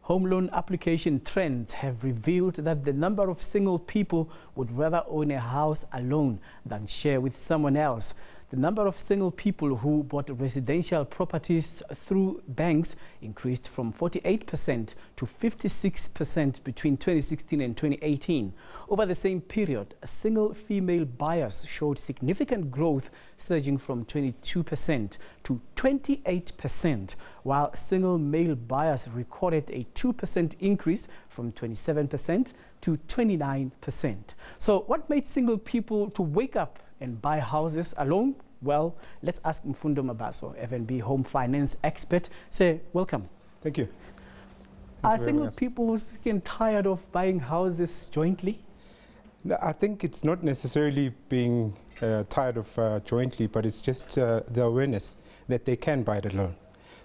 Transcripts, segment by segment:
Home loan application trends have revealed that the number of single people would rather own a house alone than share with someone else. The number of single people who bought residential properties through banks increased from 48% to 56% between 2016 and 2018. Over the same period, single female buyers showed significant growth, surging from 22% to 28%, while single male buyers recorded a 2% increase from 27% to 29%. So what made single people to wake up and buy houses alone? Well, let's ask Mfundo Mabaso, FNB home finance expert. Say, welcome. Thank you. Are single people getting tired of buying houses jointly? No, I think it's not necessarily being tired of jointly, but it's just the awareness that they can buy it alone.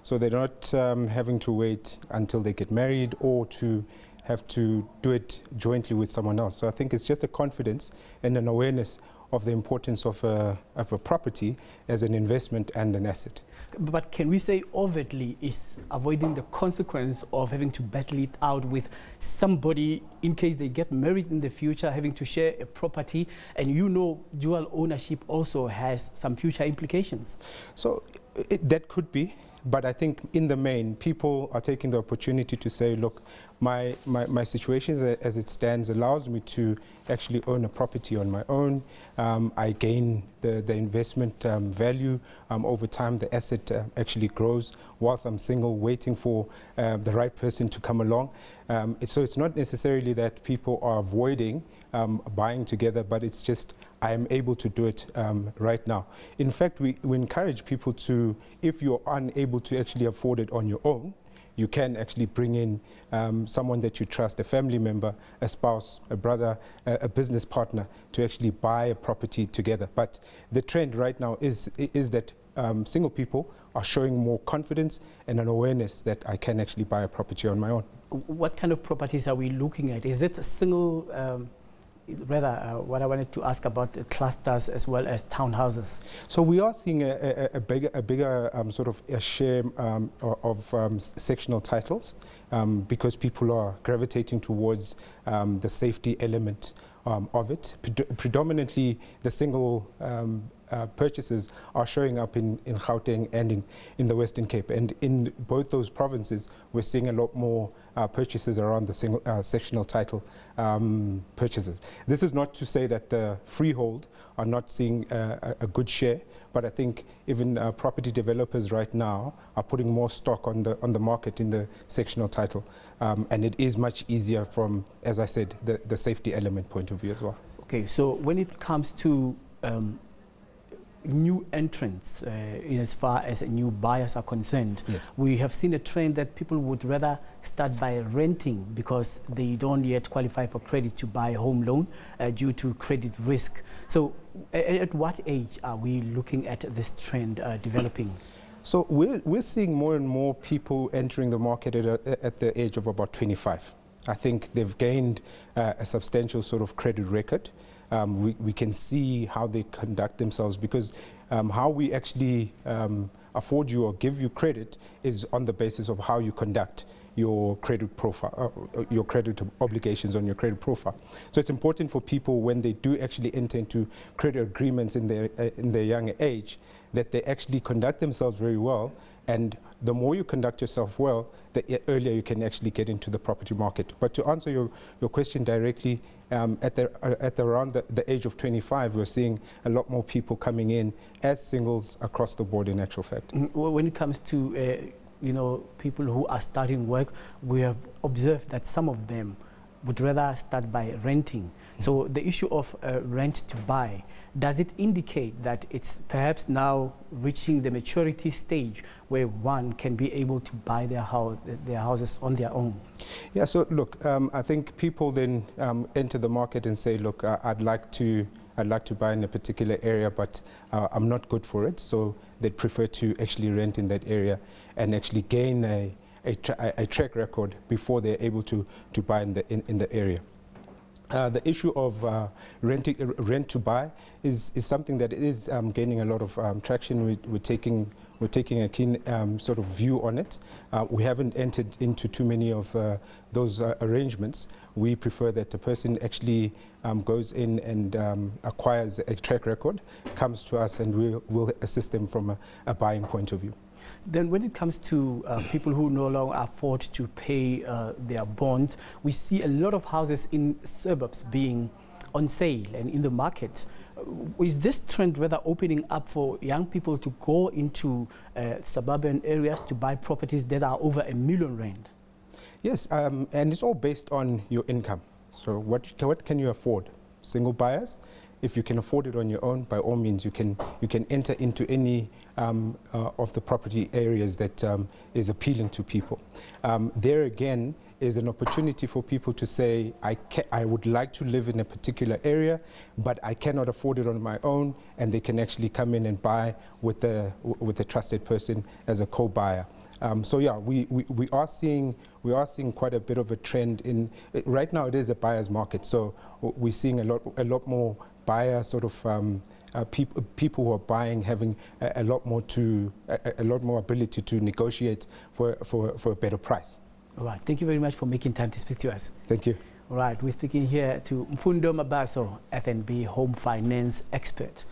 So they're not having to wait until they get married or to have to do it jointly with someone else. So I think it's just a confidence and an awareness of the importance of a property as an investment and an asset. But can we say overtly is avoiding the consequence of having to battle it out with somebody in case they get married in the future, having to share a property, and you know dual ownership also has some future implications? So that could be, but I think in the main, people are taking the opportunity to say, look, my situation as it stands allows me to actually own a property on my own. I gain the investment value over time. The asset actually grows whilst I'm single, waiting for the right person to come along. So it's not necessarily that people are avoiding buying together, but it's just I am able to do it right now. In fact, we encourage people to, if you're unable to actually afford it on your own, you can actually bring in someone that you trust, a family member, a spouse, a brother, a business partner, to actually buy a property together. But the trend right now is that single people are showing more confidence and an awareness that I can actually buy a property on my own. What kind of properties are we looking at? Is it a single, what I wanted to ask about clusters as well as townhouses? So we are seeing a bigger sort of a share of sectional titles because people are gravitating towards the safety element of it. Predominantly, the single purchases are showing up in Gauteng and in the Western Cape. And in both those provinces, we're seeing a lot more purchases around the single sectional title purchases. This is not to say that the freehold are not seeing a good share, but I think even property developers right now are putting more stock on the market in the sectional title. And it is much easier from, as I said, the safety element point of view as well. Okay, so when it comes to new entrants, in as far as new buyers are concerned, yes, we have seen a trend that people would rather start by renting because they don't yet qualify for credit to buy a home loan due to credit risk. So at what age are we looking at this trend developing? So we're seeing more and more people entering the market at the age of about 25. I think they've gained a substantial sort of credit record. We can see how they conduct themselves because how we actually afford you or give you credit is on the basis of how you conduct your credit profile, your credit obligations on your credit profile. So it's important for people when they do actually enter into credit agreements in their younger age that they actually conduct themselves very well. And the more you conduct yourself well, the earlier you can actually get into the property market. But to answer your question directly, at around the age of 25, we're seeing a lot more people coming in as singles across the board in actual fact. When it comes to people who are starting work, we have observed that some of them would rather start by renting. So the issue of rent to buy, does it indicate that it's perhaps now reaching the maturity stage where one can be able to buy their houses on their own? Yeah, so look, I think people then enter the market and say, look, I'd like to buy in a particular area, but I'm not good for it. So they'd prefer to actually rent in that area and actually gain a track record before they're able to buy in the area. The issue of rent to buy is something that is gaining a lot of traction. We're taking a keen sort of view on it. We haven't entered into too many of those arrangements. We prefer that the person actually goes in and acquires a track record, comes to us, and we'll assist them from a buying point of view. Then when it comes to people who no longer afford to pay their bonds, we see a lot of houses in suburbs being on sale and in the market. Is this trend rather opening up for young people to go into suburban areas to buy properties that are over R1 million? Yes, and it's all based on your income. So what can you afford? Single buyers? If you can afford it on your own, by all means, you can enter into any of the property areas that is appealing to people. There again is an opportunity for people to say, I would like to live in a particular area, but I cannot afford it on my own, and they can actually come in and buy with a trusted person as a co-buyer. So yeah, we are seeing quite a bit of a trend in right now. It is a buyer's market, so we're seeing a lot more buyer sort of people who are buying having a lot more ability to negotiate for a better price. All right. Thank you very much for making time to speak to us. Thank you. All right. We're speaking here to Mfundo Mabaso, FNB home finance expert.